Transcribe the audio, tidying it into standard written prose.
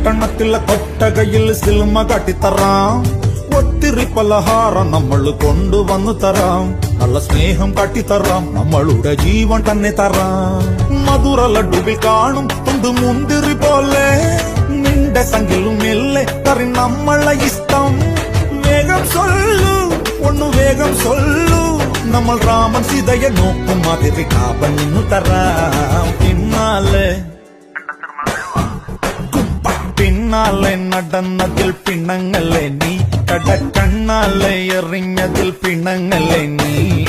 പട്ടണത്തിലെ കൊട്ടകയിൽ സിൽമ കാട്ടിത്തറാം. ഒത്തിരി പലഹാരം നമ്മൾ കൊണ്ടുവന്നു തരാം. നല്ല സ്നേഹം കാട്ടിത്തറാം. നമ്മളുടെ ജീവൻ തന്നെ തരാം. മധുര ലഡുവിൽ കാണും തുണ്ട് മുന്തിരി പോലെ നിന്റെ സംഖിലും മെല്ലെ തറി നമ്മളെ ഇഷ്ടം. വേഗം സൊല്ലു ഒന്നു വേഗം സൊല്ലു. നമ്മൾ രാമൻ സീതയെ നോക്കും മാതിരി കാപ്പൻ നിന്നു തരാം. പിന്നാലെ നടന്നതിൽ പിണങ്ങല്ലേ നീ. കടക്കണ്ണാലെ എറിഞ്ഞതിൽ പിണങ്ങല്ലേ നീ.